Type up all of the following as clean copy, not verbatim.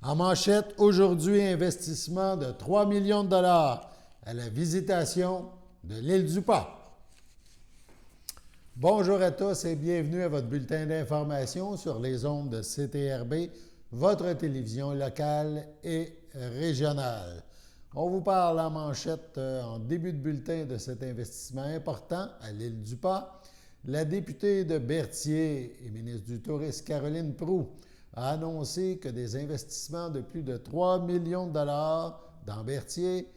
En manchette, aujourd'hui, investissement de 3 millions de dollars à la visitation de l'île du Pas. Bonjour à tous et bienvenue à votre bulletin d'information sur les ondes de CTRB, votre télévision locale et régionale. On vous parle en manchette en début de bulletin de cet investissement important à l'île du Pas. La députée de Berthier et ministre du Tourisme, Caroline Proulx, a annoncé que des investissements de plus de 3 millions de dollars dans Berthier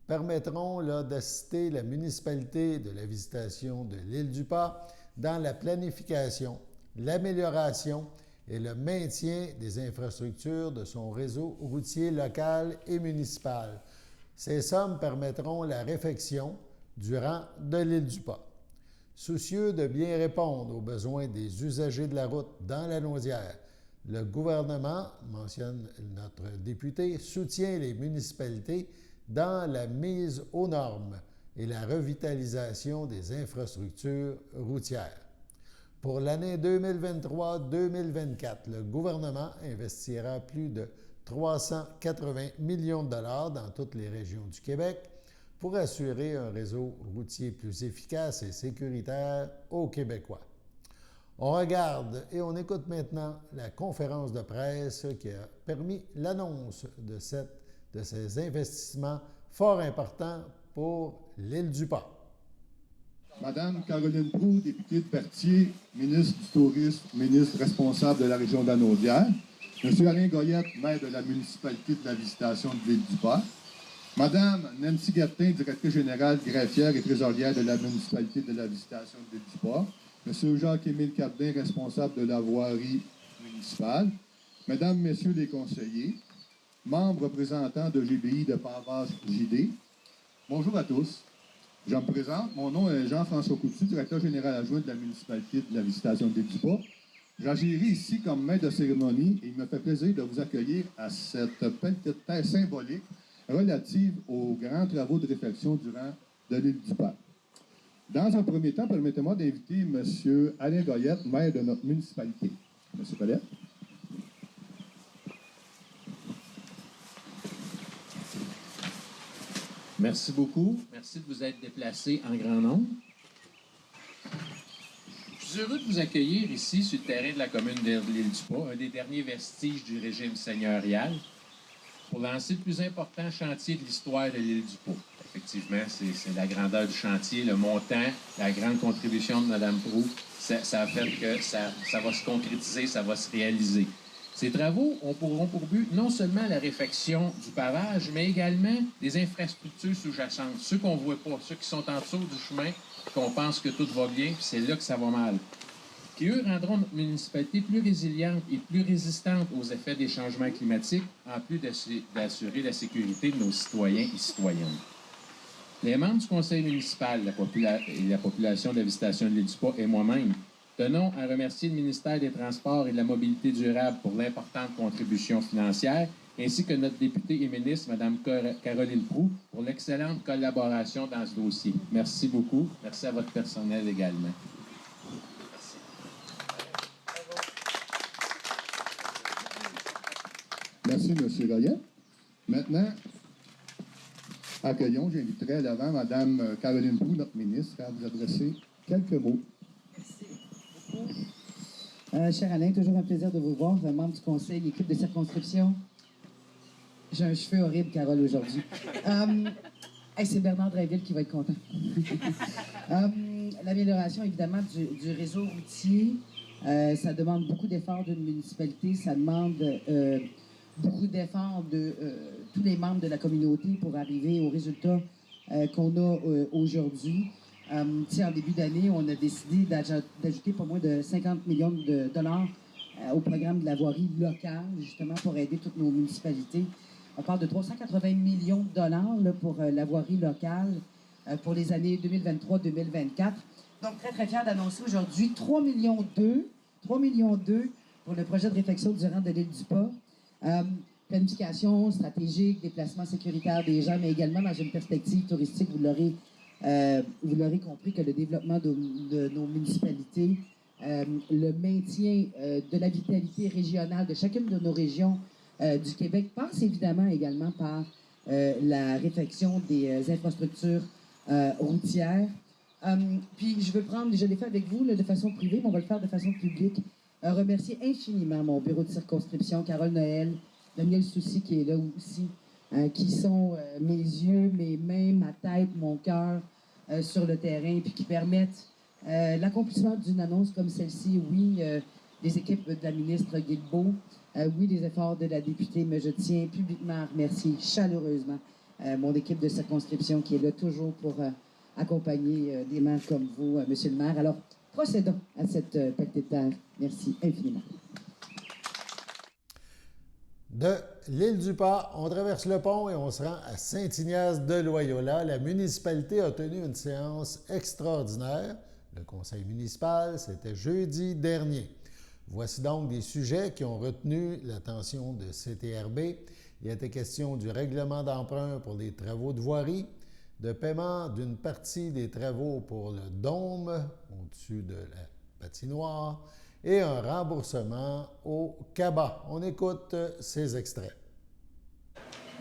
permettront d'assister la municipalité de la visitation de l'île du Pas dans la planification, l'amélioration et le maintien des infrastructures de son réseau routier local et municipal. Ces sommes permettront la réfection du rang de l'île du Pas. Soucieux de bien répondre aux besoins des usagers de la route dans la Naudière, le gouvernement, mentionne notre député, soutient les municipalités dans la mise aux normes et la revitalisation des infrastructures routières. Pour l'année 2023-2024, le gouvernement investira plus de 380 millions de dollars dans toutes les régions du Québec pour assurer un réseau routier plus efficace et sécuritaire aux Québécois. On regarde et on écoute maintenant la conférence de presse qui a permis l'annonce de ces investissements fort importants pour l'île du Pas. Madame Caroline Proulx, députée de Berthier, ministre du Tourisme, ministre responsable de la région de la Naudière. Monsieur Alain Goyette, maire de la municipalité de la visitation de l'île du Pas. Madame Nancy Gattin, directrice générale, greffière et trésorière de la municipalité de la visitation de l'île du Pas. Monsieur Jacques-Émile Cardin, responsable de la voirie municipale. Mesdames, Messieurs les conseillers, membres représentants de GBI de Pavage JD. Bonjour à tous. Je me présente. Mon nom est Jean-François Coutu, directeur général adjoint de la municipalité de la visitation de l'île du Pas. J'agirai ici comme maître de cérémonie et il me fait plaisir de vous accueillir à cette petite terre symbolique relative aux grands travaux de réfection du rang de l'île du Pas. Dans un premier temps, permettez-moi d'inviter M. Alain Goyette, maire de notre municipalité. M. Goyette. Merci beaucoup. Merci de vous être déplacé en grand nombre. Je suis heureux de vous accueillir ici sur le terrain de la commune de l'île du Pas, un des derniers vestiges du régime seigneurial, pour lancer le plus important chantier de l'histoire de l'île du Pas. Effectivement, c'est la grandeur du chantier, le montant, la grande contribution de Mme Proulx. Ça a fait que ça va se concrétiser, ça va se réaliser. Ces travaux auront pour but non seulement la réfection du pavage, mais également des infrastructures sous-jacentes, ceux qu'on ne voit pas, ceux qui sont en dessous du chemin, qu'on pense que tout va bien, puis c'est là que ça va mal. Qui, eux, rendront notre municipalité plus résiliente et plus résistante aux effets des changements climatiques, en plus d'assurer la sécurité de nos citoyens et citoyennes. Les membres du conseil municipal, la population de la visitation de l'île du Pas et moi-même, tenons à remercier le ministère des Transports et de la Mobilité durable pour l'importante contribution financière, ainsi que notre députée et ministre, Mme Caroline Proulx, pour l'excellente collaboration dans ce dossier. Merci beaucoup. Merci à votre personnel également. Merci, M. Goyette. Maintenant, j'inviterai à l'avant Mme Caroline Proulx, notre ministre, à vous adresser quelques mots. Merci beaucoup. Cher Alain, toujours un plaisir de vous voir, membre du conseil, équipe de circonscription. J'ai un cheveu horrible, Carole, aujourd'hui. C'est Bernard Drainville qui va être content. L'amélioration, évidemment, du réseau routier, ça demande beaucoup d'efforts d'une municipalité, ça demande beaucoup d'efforts de tous les membres de la communauté pour arriver aux résultats qu'on a aujourd'hui. En début d'année, on a décidé d'ajouter pas moins de 50 millions de dollars au programme de la voirie locale, justement pour aider toutes nos municipalités. On parle de 380 millions de dollars là, pour la voirie locale pour les années 2023-2024. Donc, très, très fier d'annoncer aujourd'hui 3 millions 2 pour le projet de réfection du rang de l'île du Pas. Planification stratégique, déplacement sécuritaire des gens, mais également dans une perspective touristique, vous l'aurez compris que le développement de nos municipalités, le maintien de la vitalité régionale de chacune de nos régions du Québec passe évidemment également par la réfection des infrastructures routières. Puis je veux prendre, je l'ai fait avec vous là, de façon privée, mais on va le faire de façon publique. Remercier infiniment mon bureau de circonscription, Carole Noël, Daniel Soucy qui est là aussi, qui sont mes yeux, mes mains, ma tête, mon cœur sur le terrain, puis qui permettent l'accomplissement d'une annonce comme celle-ci. Oui, des équipes de la ministre Guilbeault, oui, les efforts de la députée, mais je tiens publiquement à remercier chaleureusement mon équipe de circonscription qui est là toujours pour accompagner des maires comme vous, Monsieur le maire. Alors, procédons à cette pelletée de terre. Merci infiniment. De l'île du Pas, on traverse le pont et on se rend à Saint-Ignace-de-Loyola. La municipalité a tenu une séance extraordinaire. Le conseil municipal, c'était jeudi dernier. Voici donc des sujets qui ont retenu l'attention de CTRB. Il était question du règlement d'emprunt pour les travaux de voirie, de paiement d'une partie des travaux pour le dôme au-dessus de la patinoire et un remboursement au CABA. On écoute ces extraits.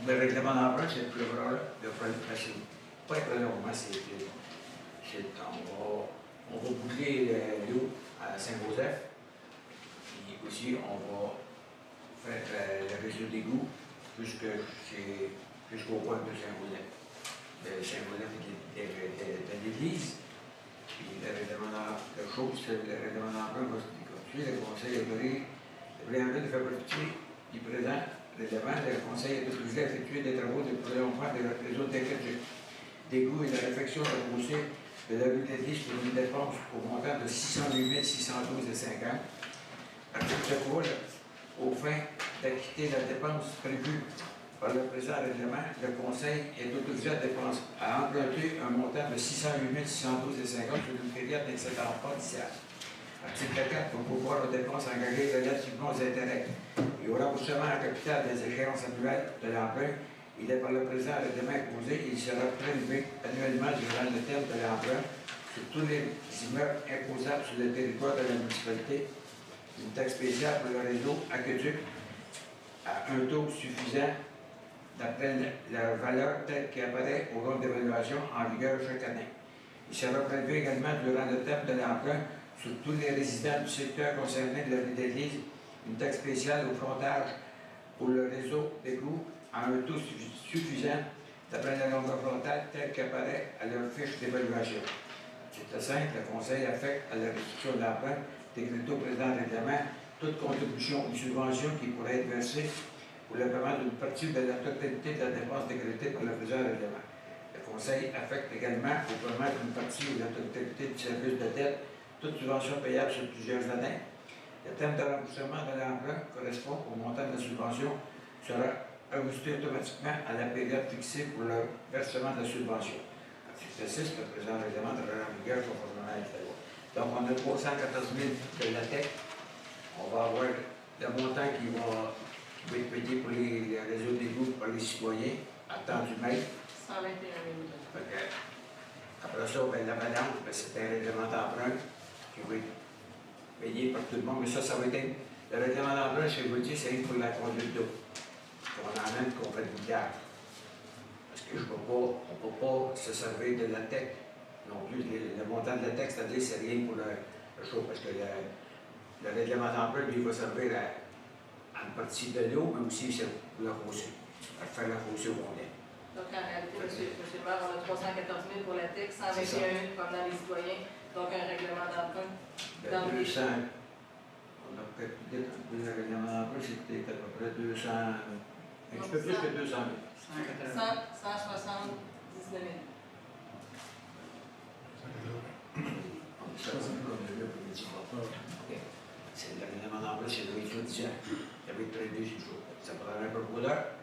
Le règlement d'emprunt, c'est le là, de facile. Pas très longuement, on va boucler l'eau à Saint-Joseph. Puis aussi, on va faire le réseau d'égout jusqu'au point de Saint-Joseph. Saint-Joseph est l'église. Puis le règlement d'emprunt va se constituer. Le conseil a donné le préambule de fabriquer du présent règlement. Le conseil est autorisé à effectuer des travaux de prolongement de la réseau d'égout et de la réfection repoussée de la rue de l'église pour une dépense au montant de 608 612,50. Article 3, aux fins d'acquitter la dépense prévue par le présent règlement, le Conseil est autorisé à emprunter un montant de 608 612,50 sur une période n'excédant pas 10 ans. Article 4, pour pouvoir aux dépenses engagées relativement aux intérêts et au remboursement en capital des échéances annuelles de l'emprunt, il est par le présent règlement imposé et il sera prélevé annuellement durant le terme de l'emprunt sur tous les immeubles imposables sur le territoire de la municipalité, une taxe spéciale pour le réseau aqueduc à un taux suffisant d'après la valeur telle qu'apparaît au rôle d'évaluation en vigueur chaque année. Il sera prélevé également durant le terme de l'emprunt sur tous les résidents du secteur concerné de la rue d'église, une taxe spéciale au frontage pour le réseau d'égout à un taux suffisant d'après la longueur frontale telle qu'apparaît à leur fiche d'évaluation. C'est 5, le Conseil affecte à la restitution de l'emprunt décrété au président règlement toute contribution ou subvention qui pourrait être versée pour le paiement d'une partie de la totalité de la dépense décrétée par le présent règlement. Le Conseil affecte également au paiement d'une partie ou de la totalité du service de dette toute subvention payable sur plusieurs années. Le terme de remboursement de l'emprunt correspond au montant de la subvention sera ajusté automatiquement à la période fixée pour le versement de la subvention. Article 6, le présent règlement de en vigueur conformément à la loi. Donc, on a 314 000 de la TEC. On va avoir le montant qui va être payé pour les réseaux d'égout par les citoyens à temps du maître. 121 000. Okay. Après ça, ben, la balance, ben, c'est un règlement d'emprunt qui va être payé par tout le monde. Mais ça va être. Le règlement d'emprunt, je vous le dis, c'est pour la conduite d'eau. On emmène qu'on fait du gaz. Parce que on ne peut pas se servir de la TEC non plus. Le montant de la TEC, c'est-à-dire c'est rien pour le chaud. Parce que le règlement d'emprunt, lui, va servir à une partie de l'eau, mais aussi pour le rosé. À faire le rosé au monnaie. Donc, en réalité, monsieur le maire, on a 314 000 pour la TEC, 121 000 comme dans les citoyens. Donc, un règlement d'emprunt. Dans 200. On a peut-être le règlement d'emprunt, c'était à peu près 200. Un petit peu plus que 200 000. 179 000. C'est le règlement d'emprunt, c'est le judiciaire. Il y avait prévu sur le jour. Ça prendrait un peu beaucoup d'heure.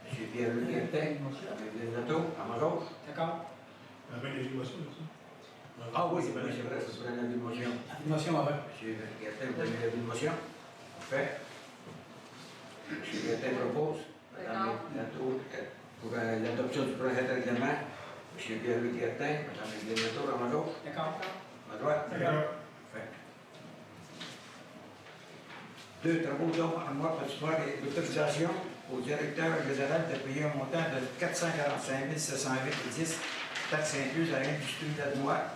M. Pierre-Luc Guertin, avec les natos, à ma gauche. D'accord. Avec les émotions, aussi. Ah oui, c'est vrai, ça serait la motion. Motion avant. M. Guertin, vous avez la motion. Parfait. M. Guertin propose, Mme Nato, pour l'adoption du projet de règlement. M. Pierre-Luc Guertin, Mme Nato, à ma gauche. D'accord. À ma droite. D'accord. Parfait. 2 travaux d'eau en mois patinoire et l'autorisation au directeur général de payer un montant de 445 708,10 taxes incluses à l'industrie danoise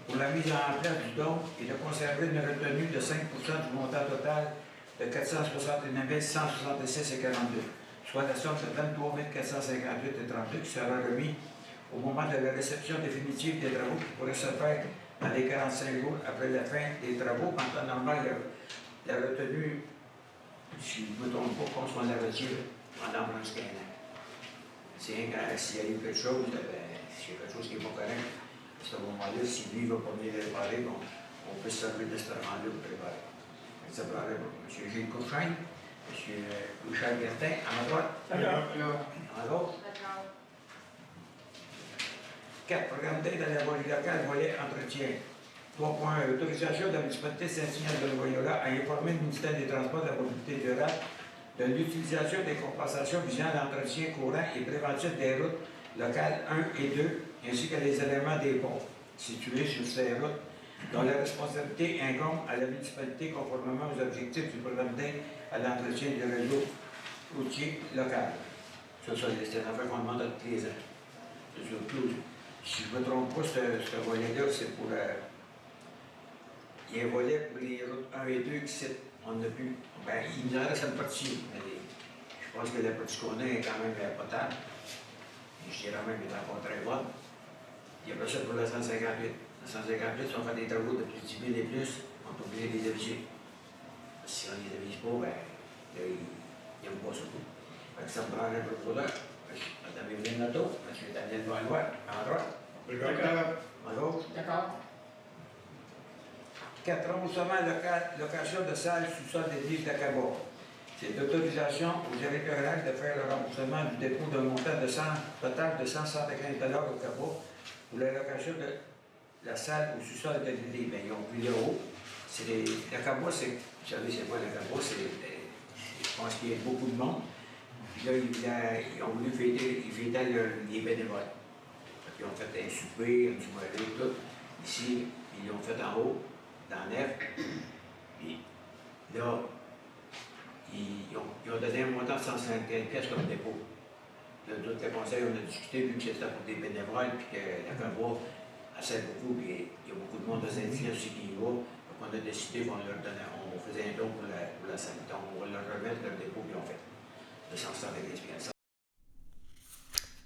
pour la mise en place du don et de conserver une retenue de 5 du montant total de 469 166,42, soit la somme de 23 458,32 qui sera remis au moment de la réception définitive des travaux qui pourrait se faire dans les 45 jours après la fin des travaux. En temps normal, la retenue, si je ne me trompe pas, qu'on soit la retire pendant presque un an. C'est s'il arrive quelque chose, s'il y a quelque chose qui n'est pas correct, à ce moment-là, si lui ne va pas venir réparer, bon, on peut se servir de cet argent-là pour préparer. Ça prendrait M. Gilles Courchaine, M. Louis-Charles Bertin, à ma droite. À gauche. 4. Programme d'aide à la voirie locale, volet entretien. 3.1. Autorisation de la municipalité Saint-Signal de Loyola à informer le ministère des Transports et de la mobilité durable de l'utilisation des compensations visant l'entretien courant et préventif des routes locales 1 et 2, ainsi que les éléments des ponts situés sur ces routes, dont la responsabilité incombe à la municipalité conformément aux objectifs du programme d'aide à l'entretien du réseau routier local. Ça, c'est une affaire qu'on demande à tous les ans. C'est surtout, si je ne me trompe pas, ce volet-là, c'est pour... il y a un volet pour les routes 1 et 2 qui on a pu... Ben, il nous en reste une partie, mais je pense que la partie qu'on a est quand même potable. Je dirais même qu'elle est encore très bonne. Il y a pas ça pour la 158. La 158, si on fait des travaux de plus de 10 000 et plus, on est obligé de les aviser. Si on ne les avise pas, ben, là, ils n'aiment pas ça. Fait que ça me prend un peu pour là. Madame Evelyne Nadeau, M. Daniel Valois, en droite. À gauche. D'accord. 4. Remboursement location de salles sous-sol d'église d'Acabo. C'est l'autorisation au directeur général de faire le remboursement du dépôt d'un montant total de 175 $ au Cabo pour la location de la salle au sous-sol de l'église. Bien, ils ont pris le haut. L'Acabo, c'est, vous savez, c'est quoi l'Acabo? Je pense qu'il y a beaucoup de monde. Puis là, ils ont voulu fêter les bénévoles. Ils ont fait un souper, une soirée, tout. Ici, ils l'ont fait en haut, dans l'Ef. Puis là, ils ont donné un montant de 150 pièces comme dépôt. Là, tout le conseil, on a discuté, vu que c'était pour des bénévoles, puis que la Cabo assez beaucoup, puis il y a beaucoup de monde de Saint-Denis aussi qui y va. Donc on a décidé qu'on leur donnait, on faisait un don pour la salle. Donc on va leur remettre leur dépôt, puis on fait de 175 pièces.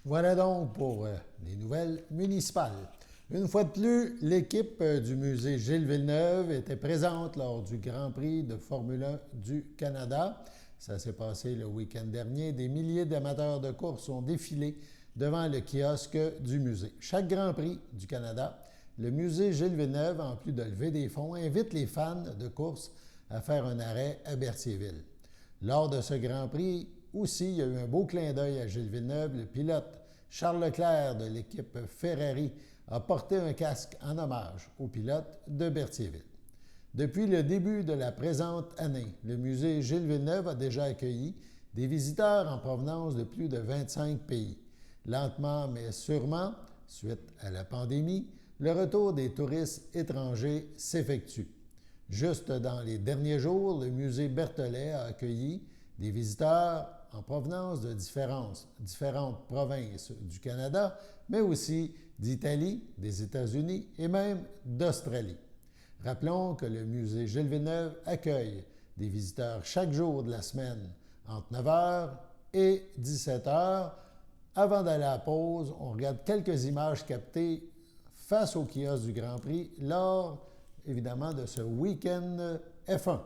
Voilà donc pour les nouvelles municipales. Une fois de plus, l'équipe du musée Gilles Villeneuve était présente lors du Grand Prix de Formule 1 du Canada. Ça s'est passé le week-end dernier. Des milliers d'amateurs de course ont défilé devant le kiosque du musée. Chaque Grand Prix du Canada, le musée Gilles Villeneuve, en plus de lever des fonds, invite les fans de course à faire un arrêt à Berthierville. Lors de ce Grand Prix, aussi, il y a eu un beau clin d'œil à Gilles Villeneuve. Le pilote Charles Leclerc de l'équipe Ferrari a porté un casque en hommage au pilote de Berthierville. Depuis le début de la présente année, le musée Gilles Villeneuve a déjà accueilli des visiteurs en provenance de plus de 25 pays. Lentement mais sûrement, suite à la pandémie, le retour des touristes étrangers s'effectue. Juste dans les derniers jours, le musée Berthollet a accueilli des visiteurs en provenance de différentes provinces du Canada, mais aussi d'Italie, des États-Unis et même d'Australie. Rappelons que le musée Gilles Villeneuve accueille des visiteurs chaque jour de la semaine entre 9h et 17h. Avant d'aller à la pause, on regarde quelques images captées face au kiosque du Grand Prix lors, évidemment, de ce week-end F1.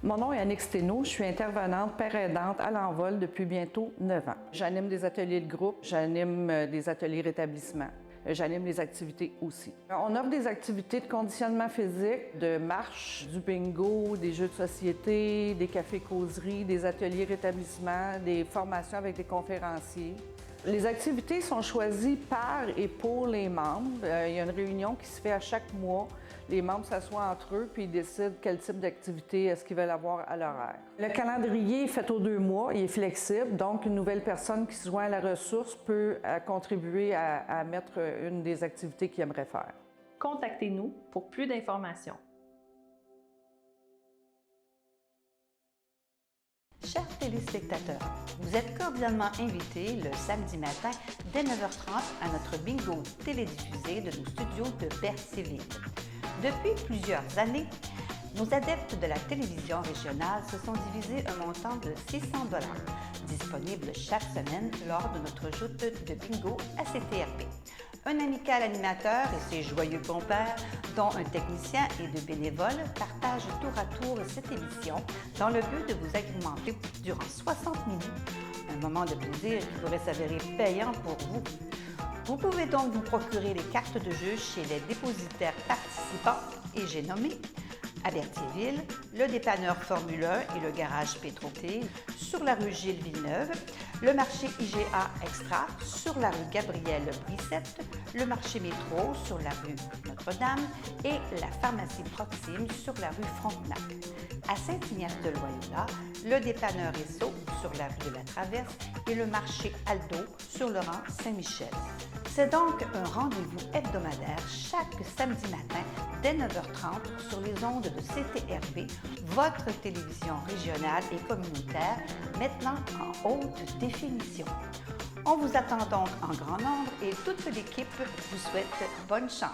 Mon nom est Annick Sténault, je suis intervenante père aidante à l'Envol depuis bientôt 9 ans. J'anime des ateliers de groupe, j'anime des ateliers rétablissement, j'anime les activités aussi. On offre des activités de conditionnement physique, de marche, du bingo, des jeux de société, des cafés-causeries, des ateliers rétablissement, des formations avec des conférenciers. Les activités sont choisies par et pour les membres. Il y a une réunion qui se fait à chaque mois. Les membres s'assoient entre eux puis ils décident quel type d'activité est-ce qu'ils veulent avoir à l'horaire. Le calendrier est fait aux 2 mois, il est flexible, donc une nouvelle personne qui se joint à la ressource peut contribuer à mettre une des activités qu'il aimerait faire. Contactez-nous pour plus d'informations. Chers téléspectateurs, vous êtes cordialement invités le samedi matin dès 9h30 à notre bingo télédiffusé de nos studios de Berthierville. Depuis plusieurs années, nos adeptes de la télévision régionale se sont divisés un montant de 600 $, disponible chaque semaine lors de notre joute de bingo à CTRB. Un amical animateur et ses joyeux compères, dont un technicien et 2 bénévoles, partagent tour à tour cette émission dans le but de vous agrémenter durant 60 minutes. Un moment de plaisir qui pourrait s'avérer payant pour vous. Vous pouvez donc vous procurer les cartes de jeu chez les dépositaires participants et j'ai nommé à Berthierville, le dépanneur Formule 1 et le garage Pétroté, sur la rue Gilles Villeneuve, le marché IGA Extra sur la rue Gabrielle Brissette, le marché Métro sur la rue Notre-Dame et la pharmacie Proxime sur la rue Frontenac. À Saint-Ignace-de-Loyola, le dépanneur Esso sur la rue de la Traverse et le marché Aldo sur le rang Saint-Michel. C'est donc un rendez-vous hebdomadaire chaque samedi matin dès 9h30 sur les ondes de CTRB, votre télévision régionale et communautaire, maintenant en haute définition. On vous attend donc en grand nombre et toute l'équipe vous souhaite bonne chance.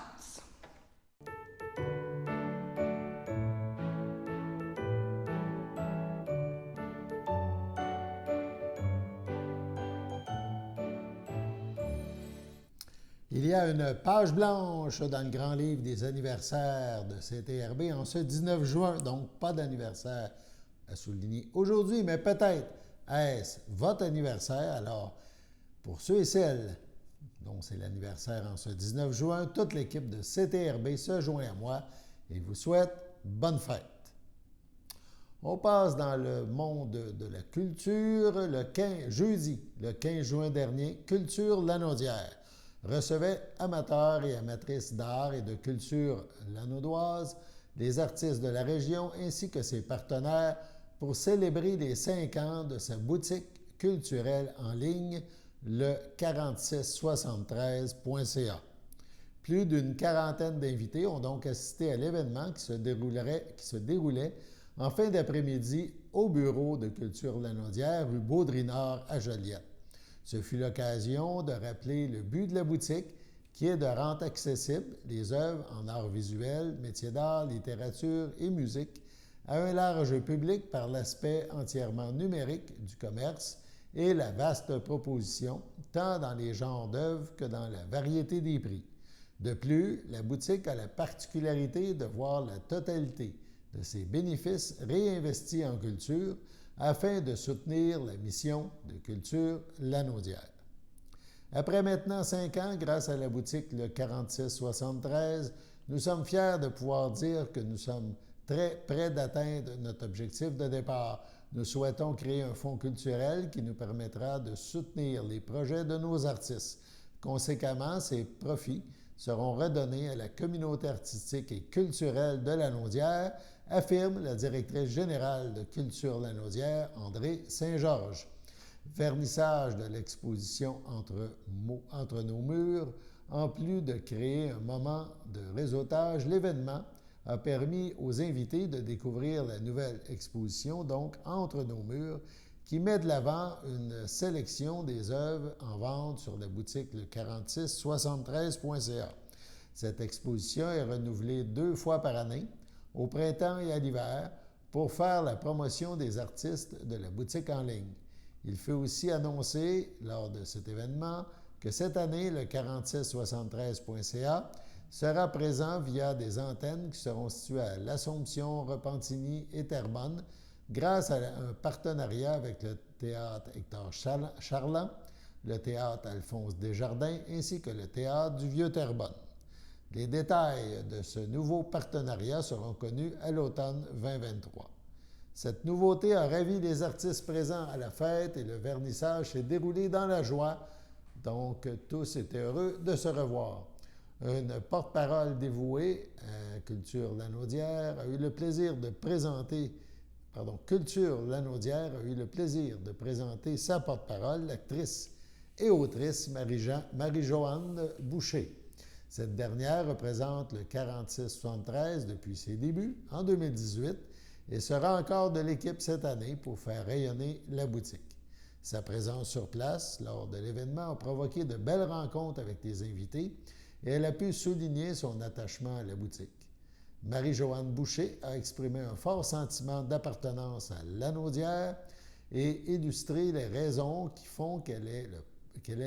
Il y a une page blanche dans le grand livre des anniversaires de CTRB en ce 19 juin, donc pas d'anniversaire à souligner aujourd'hui, mais peut-être est-ce votre anniversaire. Alors, pour ceux et celles dont c'est l'anniversaire en ce 19 juin, toute l'équipe de CTRB se joint à moi et vous souhaite bonne fête. On passe dans le monde de la culture. Jeudi, le 15 juin dernier, Culture Lanaudière recevait amateurs et amatrices d'art et de culture lanaudoise, des artistes de la région ainsi que ses partenaires pour célébrer les 5 ans de sa boutique culturelle en ligne, le 4673.ca. Plus d'une quarantaine d'invités ont donc assisté à l'événement qui se déroulait en fin d'après-midi au bureau de Culture Lanaudière, rue Baudry-Nord à Joliette. Ce fut l'occasion de rappeler le but de la boutique, qui est de rendre accessibles les œuvres en art visuel, métiers d'art, littérature et musique à un large public par l'aspect entièrement numérique du commerce et la vaste proposition, tant dans les genres d'œuvres que dans la variété des prix. De plus, la boutique a la particularité de voir la totalité de ses bénéfices réinvestis en culture afin de soutenir la mission de Culture Lanaudière. Après maintenant 5 ans, grâce à la boutique Le 4673, nous sommes fiers de pouvoir dire que nous sommes très près d'atteindre notre objectif de départ. Nous souhaitons créer un fonds culturel qui nous permettra de soutenir les projets de nos artistes. Conséquemment, ces profits seront redonnés à la communauté artistique et culturelle de Lanaudière, affirme la directrice générale de Culture Lanaudière, André Saint-Georges. Vernissage de l'exposition entre nos murs, en plus de créer un moment de réseautage, l'événement a permis aux invités de découvrir la nouvelle exposition, donc Entre nos murs, qui met de l'avant une sélection des œuvres en vente sur la boutique le 4673.ca. Cette exposition est renouvelée 2 fois par année, au printemps et à l'hiver, pour faire la promotion des artistes de la boutique en ligne. Il fut aussi annoncé lors de cet événement que cette année, le 4673.ca sera présent via des antennes qui seront situées à l'Assomption, Repentigny et Terrebonne, grâce à un partenariat avec le théâtre Hector Charland, le théâtre Alphonse Desjardins ainsi que le théâtre du Vieux-Terrebonne. Les détails de ce nouveau partenariat seront connus à l'automne 2023. Cette nouveauté a ravi les artistes présents à la fête et le vernissage s'est déroulé dans la joie Donc, tous étaient heureux de se revoir. Une porte-parole dévouée à Culture Lanaudière a eu le plaisir de présenter Culture Lanaudière a eu le plaisir de présenter sa porte-parole, l'actrice et autrice Marie-Joanne Boucher. Cette dernière représente le 46-73 depuis ses débuts en 2018 et sera encore de l'équipe cette année pour faire rayonner la boutique. Sa présence sur place lors de l'événement a provoqué de belles rencontres avec les invités et elle a pu souligner son attachement à la boutique. Marie-Joanne Boucher a exprimé un fort sentiment d'appartenance à Lanaudière et illustré les raisons qui font qu'elle est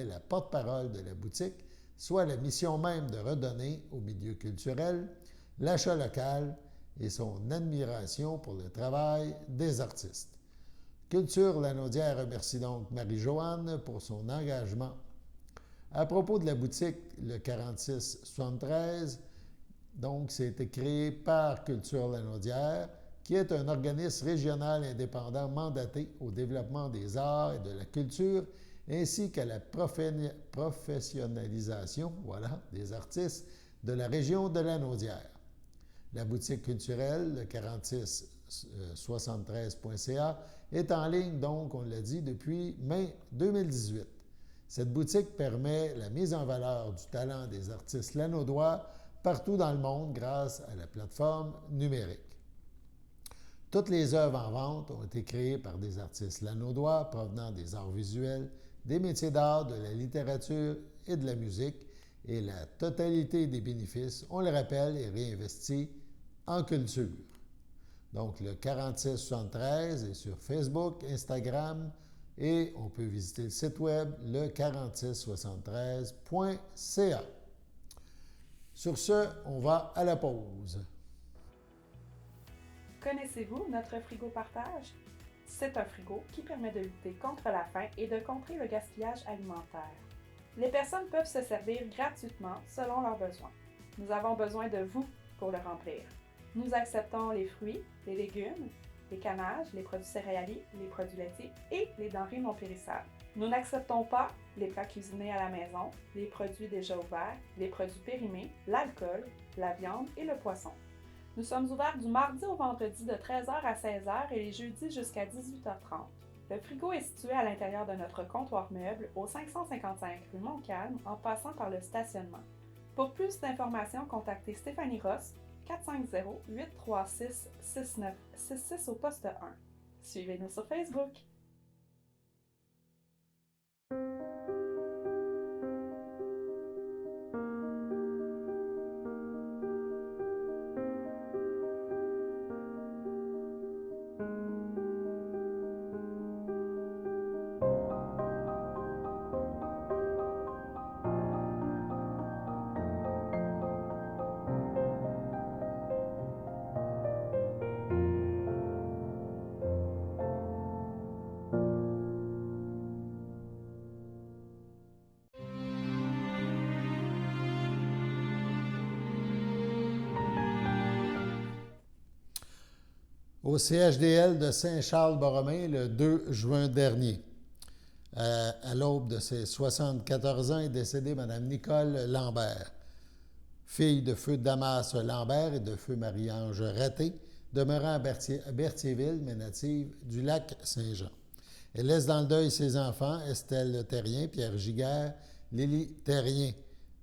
la porte-parole de la boutique, soit la mission même de redonner au milieu culturel, l'achat local et son admiration pour le travail des artistes. Culture Lanaudière remercie donc Marie-Joanne pour son engagement. À propos de la boutique, le 46-73, donc, c'était créé par Culture Lanaudière, qui est un organisme régional indépendant mandaté au développement des arts et de la culture, ainsi qu'à la professionnalisation des artistes de la région de Lanaudière. La boutique culturelle, le 4673.ca, est en ligne, donc, on l'a dit, depuis mai 2018. Cette boutique permet la mise en valeur du talent des artistes lanaudois partout dans le monde grâce à la plateforme numérique. Toutes les œuvres en vente ont été créées par des artistes lanaudois provenant des arts visuels, des métiers d'art, de la littérature et de la musique, et la totalité des bénéfices, on le rappelle, est réinvestie en culture. Donc, le 4673 est sur Facebook, Instagram, et on peut visiter le site web, le 4673.ca. Sur ce, on va à la pause. Connaissez-vous notre frigo partage? C'est un frigo qui permet de lutter contre la faim et de contrer le gaspillage alimentaire. Les personnes peuvent se servir gratuitement selon leurs besoins. Nous avons besoin de vous pour le remplir. Nous acceptons les fruits, les légumes, les canages, les produits céréaliers, les produits laitiers et les denrées non périssables. Nous n'acceptons pas les plats cuisinés à la maison, les produits déjà ouverts, les produits périmés, l'alcool, la viande et le poisson. Nous sommes ouverts du mardi au vendredi de 13h à 16h et les jeudis jusqu'à 18h30. Le frigo est situé à l'intérieur de notre comptoir meuble au 555 rue Montcalm en passant par le stationnement. Pour plus d'informations, contactez Stéphanie Ross, 450-836-6966 au poste 1. Suivez-nous sur Facebook. Au CHDL de Saint-Charles-Borromée le 2 juin dernier. À l'aube de ses 74 ans est décédée Mme Nicole Lambert, fille de feu Damas Lambert et de feu Marie-Ange Raté, demeurant à Berthierville, mais native du lac Saint-Jean. Elle laisse dans le deuil ses enfants, Estelle Terrien, Pierre Giguère, Lily Terrien,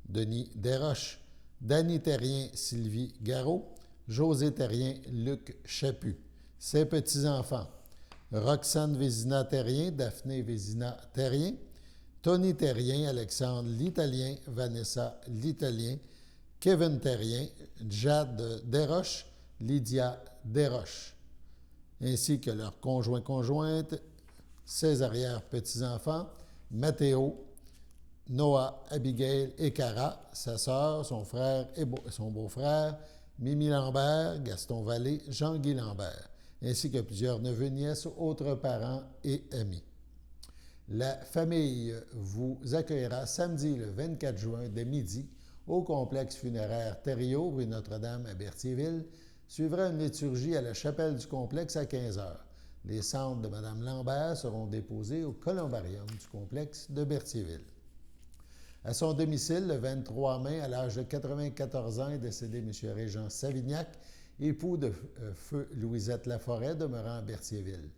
Denis Desroches, Dany Terrien, Sylvie Garot, José Terrien, Luc Chaput. Ses petits-enfants, Roxane Vézina-Terrien, Daphné Vézina-Terrien, Tony Terrien, Alexandre l'Italien, Vanessa l'Italien, Kevin Terrien, Jade Desroches, Lydia Desroches, ainsi que leurs conjoints-conjointes, ses arrière-petits-enfants, Mathéo, Noah, Abigail et Cara, sa sœur, son frère et son beau-frère, Mimi Lambert, Gaston Vallée, Jean-Guy Lambert, ainsi que plusieurs neveux, nièces, autres parents et amis. La famille vous accueillera samedi le 24 juin dès midi au complexe funéraire Thériault, rue Notre-Dame à Berthierville. Suivra une liturgie à la chapelle du complexe à 15h. Les cendres de Mme Lambert seront déposées au columbarium du complexe de Berthierville. À son domicile, le 23 mai, à l'âge de 94 ans, est décédé M. Régent Savignac, époux de feu Louisette Laforêt, demeurant à Berthierville.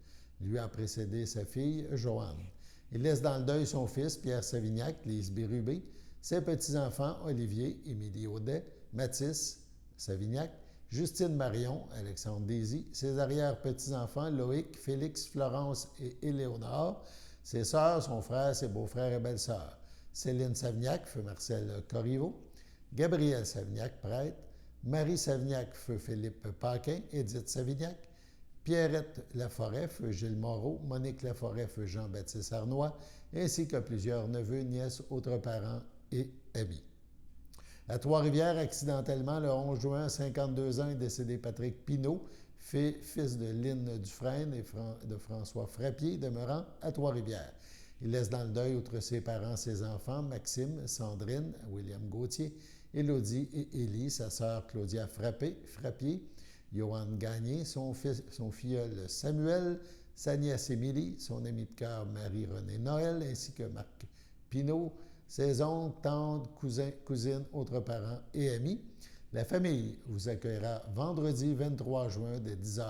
Lui a précédé sa fille, Joanne. Il laisse dans le deuil son fils, Pierre Savignac, Lise Bérubé, ses petits-enfants, Olivier, Émilie Audet, Mathis Savignac, Justine Marion, Alexandre Désy, ses arrière-petits-enfants, Loïc, Félix, Florence et Éléonore, ses sœurs, son frère, ses beaux-frères et belles-sœurs, Céline Savignac, feu Marcel Corriveau, Gabriel Savignac, prêtre, Marie Savignac, feu Philippe Paquin, Édith Savignac, Pierrette Laforêt, feu Gilles Moreau, Monique Laforêt, feu Jean-Baptiste Arnois, ainsi que plusieurs neveux, nièces, autres parents et amis. À Trois-Rivières, accidentellement, le 11 juin, à 52 ans, est décédé Patrick Pinault, fils de Lynne Dufresne et de François Frappier, demeurant à Trois-Rivières. Il laisse dans le deuil, outre ses parents, ses enfants, Maxime, Sandrine, William Gauthier, Élodie et Élie, sa sœur Claudia Frappier, Johan Gagné, son filleul Samuel, sa nièce Émilie, son ami de cœur Marie-Renée Noël, ainsi que Marc Pinault, ses oncles, tantes, cousins, cousines, autres parents et amis. La famille vous accueillera vendredi 23 juin dès 10h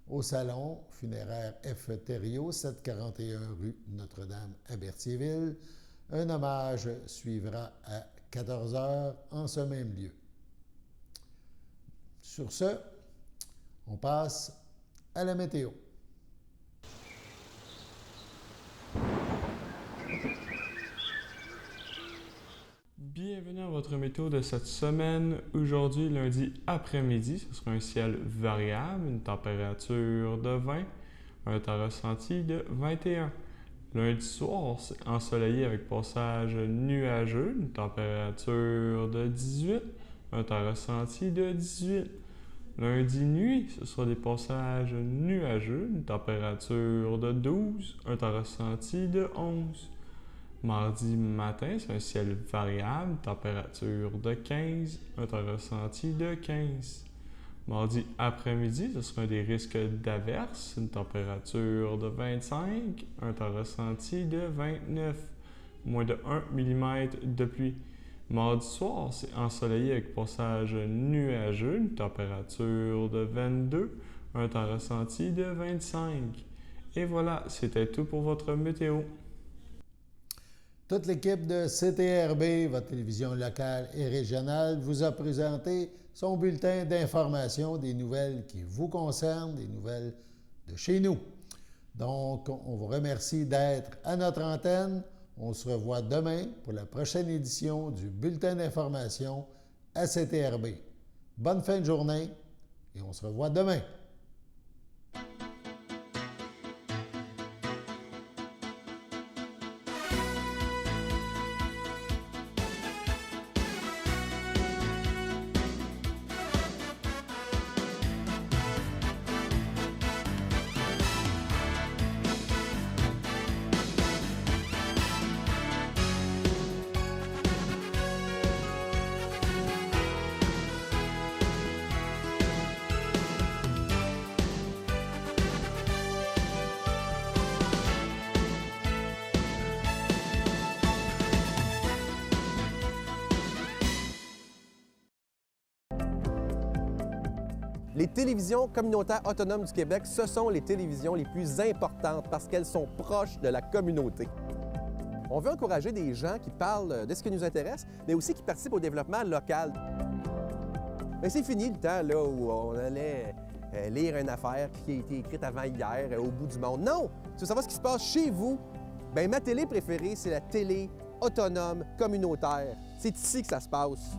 au salon funéraire F. Thériault, 741 rue Notre-Dame à Berthierville. Un hommage suivra à 14h en ce même lieu. Sur ce, on passe à la météo. Bienvenue à votre météo de cette semaine. Aujourd'hui, lundi après-midi, ce sera un ciel variable, une température de 20, un temps ressenti de 21. Lundi soir, c'est ensoleillé avec passage nuageux, une température de 18, un temps ressenti de 18. Lundi nuit, ce sera des passages nuageux, une température de 12, un temps ressenti de 11. Mardi matin, c'est un ciel variable, température de 15, un temps ressenti de 15. Mardi après-midi, ce sera des risques d'averses, une température de 25, un temps ressenti de 29, moins de 1 mm de pluie. Mardi soir, c'est ensoleillé avec passage nuageux, une température de 22, un temps ressenti de 25. Et voilà, c'était tout pour votre météo. Toute l'équipe de CTRB, votre télévision locale et régionale, vous a présenté son bulletin d'information des nouvelles qui vous concernent, des nouvelles de chez nous. Donc, on vous remercie d'être à notre antenne. On se revoit demain pour la prochaine édition du bulletin d'information à CTRB. Bonne fin de journée et on se revoit demain. Les télévisions communautaires autonomes du Québec, ce sont les télévisions les plus importantes parce qu'elles sont proches de la communauté. On veut encourager des gens qui parlent de ce qui nous intéresse, mais aussi qui participent au développement local. Mais c'est fini le temps là, où on allait lire une affaire qui a été écrite avant hier au bout du monde. Non! Tu veux savoir ce qui se passe chez vous? Bien, ma télé préférée, c'est la télé autonome communautaire. C'est ici que ça se passe.